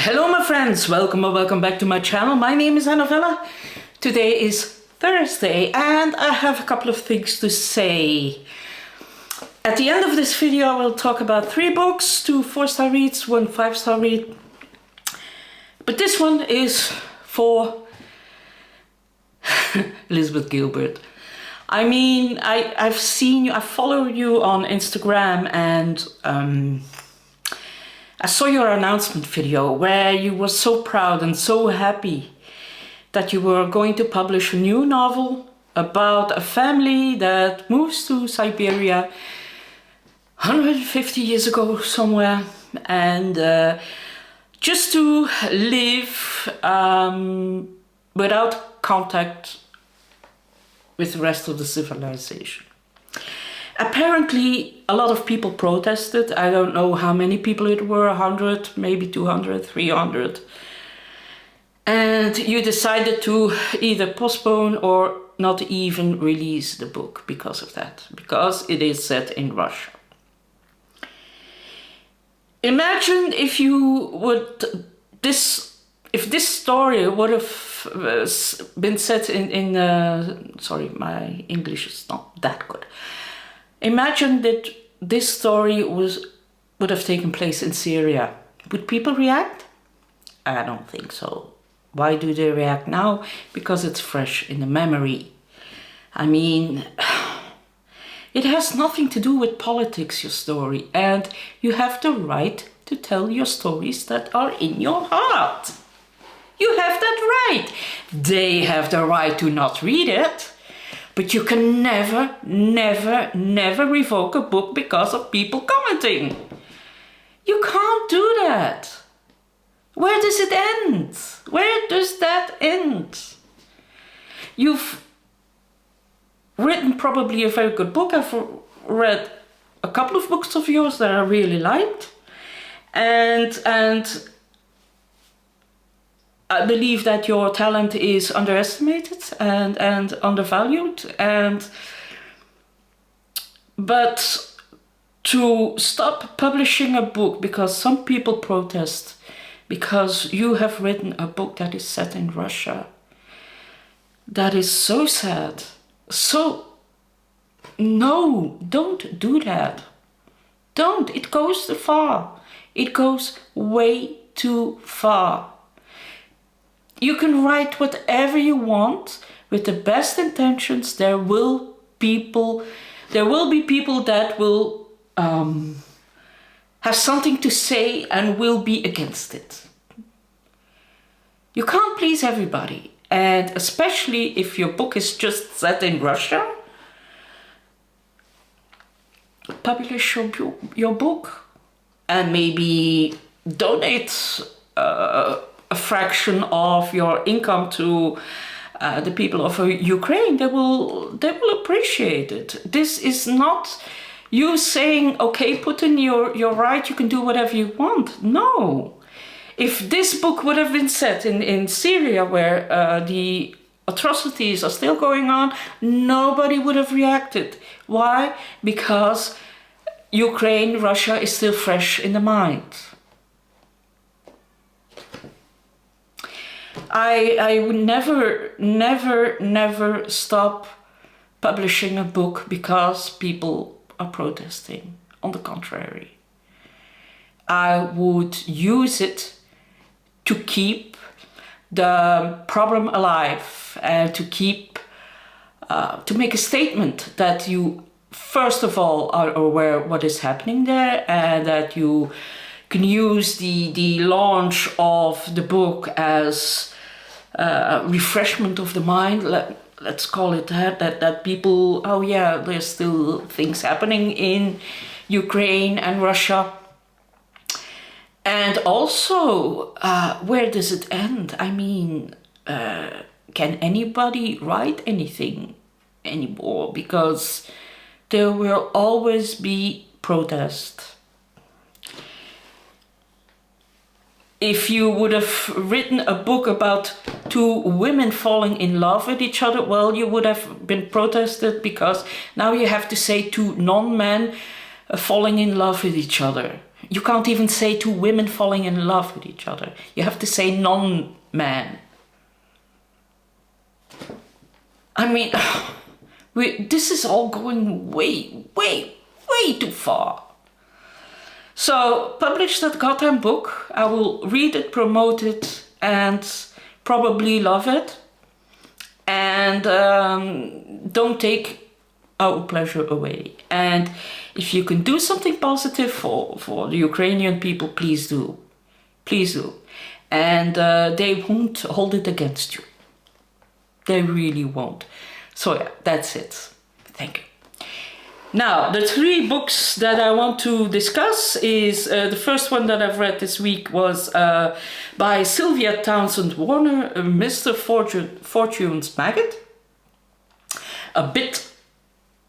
Hello my friends, welcome or welcome back to my channel. My name is Novella. Today is Thursday and I have a couple of things to say. At the end of this video I will talk about 3 books, 2 4-star reads, 1 5-star read. But this one is for Elizabeth Gilbert. I mean, I've seen you, I follow you on Instagram and I saw your announcement video where you were so proud and so happy that you were going to publish a new novel about a family that moves to Siberia 150 years ago somewhere, and just to live without contact with the rest of the civilization. Apparently a lot of people protested. I don't know how many people it were, 100, maybe 200, 300. And you decided to either postpone or not even release the book because of that, because it is set in Russia. Imagine if you would, if this story would have been set in sorry, my English is not that good. Imagine that this story would have taken place in Syria. Would people react? I don't think so. Why do they react now? Because it's fresh in the memory. I mean, it has nothing to do with politics, your story, and you have the right to tell your stories that are in your heart. You have that right. They have the right to not read it. But you can never, never, never revoke a book because of people commenting. You can't do that. Where does it end? Where does that end? You've written probably a very good book. I've read a couple of books of yours that I really liked. And I believe that your talent is underestimated and undervalued, but to stop publishing a book because some people protest because you have written a book that is set in Russia, that is so sad. So no, don't do that. Don't. It goes too far. It goes way too far. You can write whatever you want with the best intentions. There will be people that will have something to say and will be against it. You can't please everybody, and especially if your book is just set in Russia. Publish your book and maybe donate a fraction of your income to the people of Ukraine. They will appreciate it. This is not you saying, okay, put in your right, you can do whatever you want. No. If this book would have been set in Syria where the atrocities are still going on, nobody would have reacted. Why? Because Ukraine, Russia is still fresh in the mind. I would never stop publishing a book because people are protesting. On the contrary, I would use it to keep the problem alive and to keep, to make a statement that you first of all are aware what is happening there, and that you can use the launch of the book as refreshment of the mind, let's call it that people, oh yeah, there's still things happening in Ukraine and Russia. And also, where does it end? I mean, can anybody write anything anymore? Because there will always be protest. If you would have written a book about 2 women falling in love with each other, well, you would have been protested because now you have to say 2 non-men falling in love with each other. You can't even say two women falling in love with each other. You have to say non-man. I mean, this is all going way, way, way too far. So, publish that goddamn book. I will read it, promote it, and probably love it. And don't take our pleasure away. And if you can do something positive for the Ukrainian people, please do. Please do. And they won't hold it against you. They really won't. So yeah, that's it. Thank you. Now, the 3 books that I want to discuss is the first one that I've read this week was by Sylvia Townsend Warner, Mr. Fortune's Maggot. A bit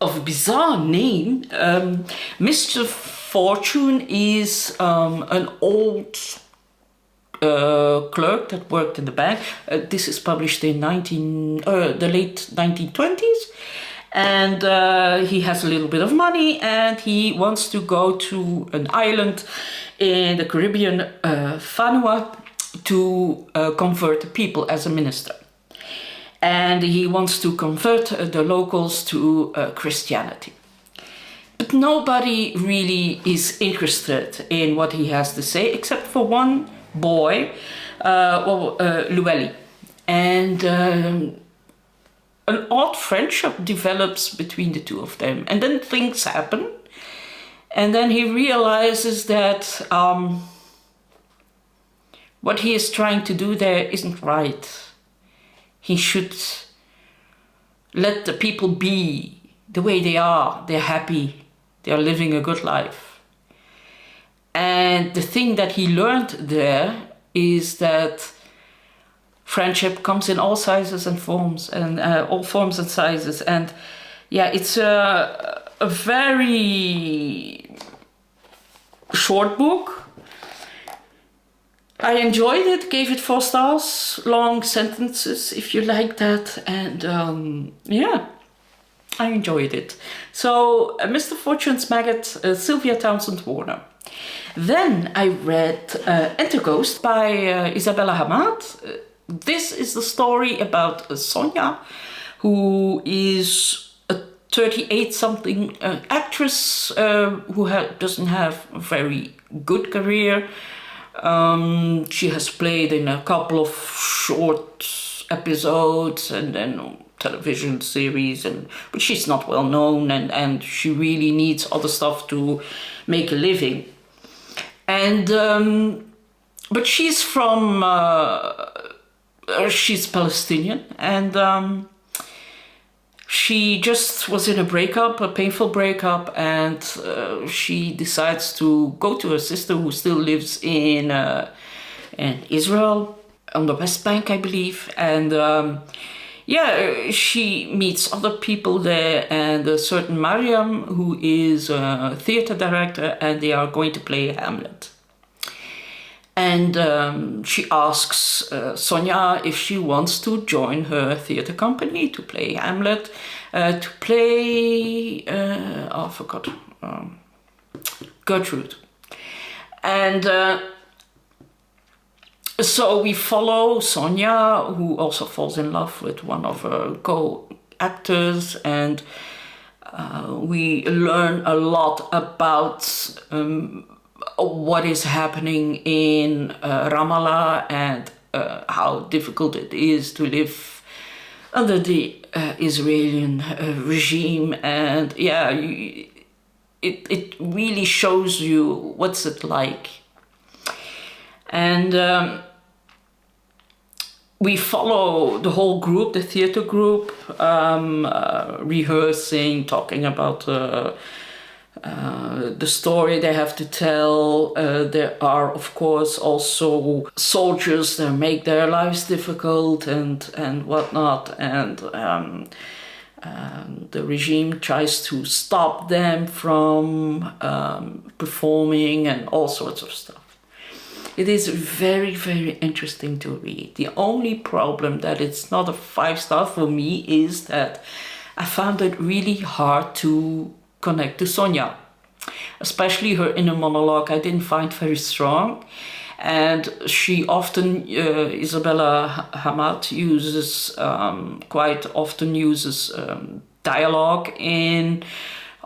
of a bizarre name. Mr. Fortune is an old clerk that worked in the bank. This is published in the late 1920s. And he has a little bit of money and he wants to go to an island in the Caribbean, Vanua, to convert the people as a minister. And he wants to convert the locals to Christianity. But nobody really is interested in what he has to say, except for one boy, Novella. And an odd friendship develops between the two of them. And then things happen. And then he realizes that what he is trying to do there isn't right. He should let the people be the way they are. They're happy. They're living a good life. And the thing that he learned there is that friendship comes in all sizes and forms, and all forms and sizes. And yeah, it's a very short book. I enjoyed it, gave it 4 stars, long sentences if you like that. And yeah, I enjoyed it. So Mr. Fortune's Maggot, Sylvia Townsend Warner. Then I read Interghost by Isabella Hammad. This is the story about Sonia, who is a 38-something actress who doesn't have a very good career. She has played in a couple of short episodes and then television series, but she's not well known, and she really needs other stuff to make a living. And but she's from she's Palestinian, and she just was in a breakup, a painful breakup, and she decides to go to her sister who still lives in Israel, on the West Bank, I believe. And yeah, she meets other people there, and a certain Mariam, who is a theater director, and they are going to play Hamlet. And she asks Sonia if she wants to join her theater company to play Hamlet, to play, I forgot, Gertrude. And so we follow Sonia, who also falls in love with one of her co-actors, and we learn a lot about what is happening in Ramallah, and how difficult it is to live under the Israeli regime. And yeah, it really shows you what's it like. And we follow the whole group, the theater group, rehearsing, talking about the story they have to tell. There are, of course, also soldiers that make their lives difficult and whatnot, and the regime tries to stop them from performing and all sorts of stuff. It is very, very interesting to read. The only problem that it's not a 5-star for me is that I found it really hard to connect to Sonia. Especially her inner monologue I didn't find very strong. And she often, Isabella Hammad uses, quite often uses dialogue in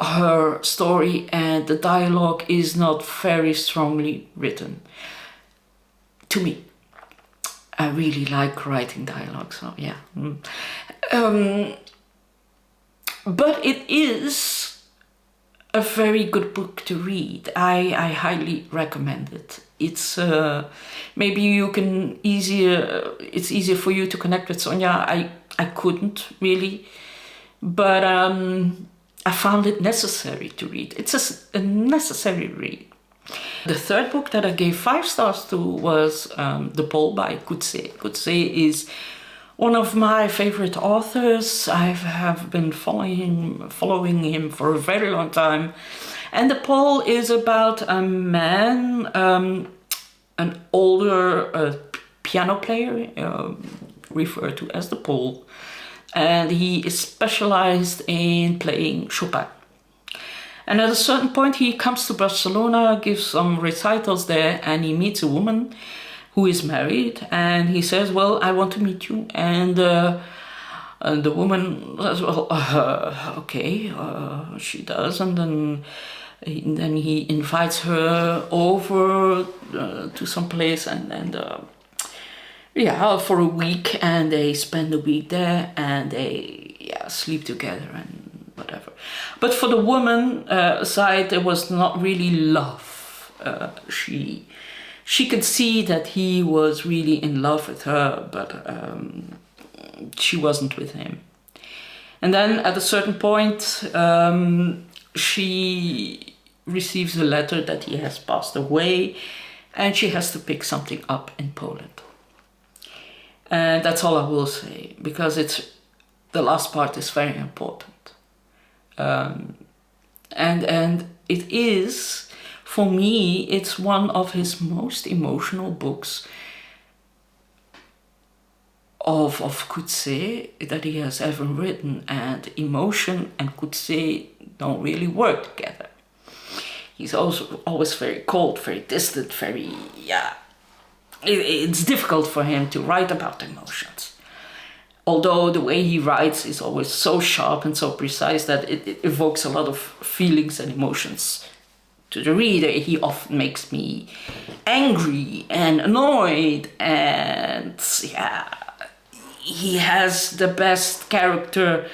her story, and the dialogue is not very strongly written. To me. I really like writing dialogue, so yeah. But it is a very good book to read. I highly recommend it. It's maybe you can it's easier for you to connect with Sonja. I couldn't really, but I found it necessary to read. It's a necessary read. The third book that I gave 5 stars to was The Pole by Coetzee. Coetzee is one of my favorite authors. I have been following him for a very long time. And The Pole is about a man, an older piano player, referred to as the Pole. And he is specialized in playing Chopin. And at a certain point he comes to Barcelona, gives some recitals there, and he meets a woman who is married, and he says, well, I want to meet you. And the woman says, well, okay, she does. And then he invites her over to some place, and yeah, for a week, and they spend a week there, and they sleep together and whatever. But for the woman side, there was not really love. She could see that he was really in love with her, but she wasn't with him. And then at a certain point, she receives a letter that he has passed away, and she has to pick something up in Poland. And that's all I will say, because the last part is very important. And it is, for me, it's one of his most emotional books of Coetzee that he has ever written, and emotion and Coetzee don't really work together. He's also always very cold, very distant, very, it's difficult for him to write about emotions. Although the way he writes is always so sharp and so precise that it evokes a lot of feelings and emotions to the reader. He often makes me angry and annoyed, and he has the best character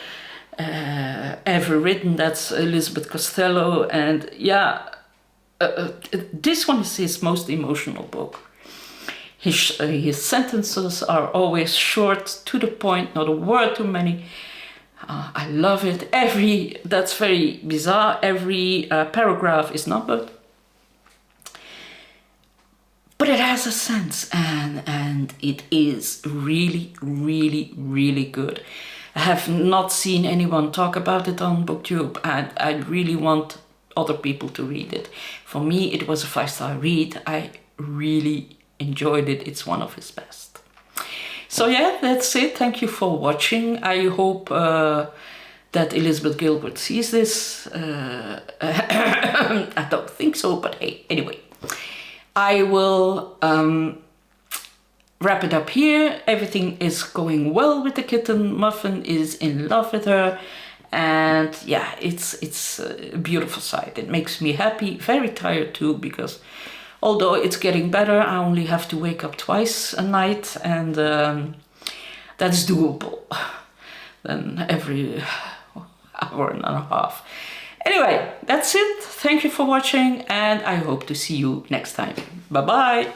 ever written. That's Elizabeth Costello, and this one is his most emotional book. His sentences are always short, to the point, not a word too many. I love it. That's very bizarre. Every paragraph is numbered. But it has a sense, and it is really, really, really good. I have not seen anyone talk about it on BookTube, and I really want other people to read it. For me, it was a 5-star read. I really enjoyed it. It's one of his best. So yeah, that's it. Thank you for watching. I hope that Elizabeth Gilbert sees this. I don't think so, but hey, anyway. I will wrap it up here. Everything is going well with the kitten. Muffin is in love with her. And yeah, it's a beautiful sight. It makes me happy, very tired too, because although it's getting better, I only have to wake up twice a night, and that's doable. Then every hour and a half. Anyway, that's it. Thank you for watching, and I hope to see you next time. Bye-bye.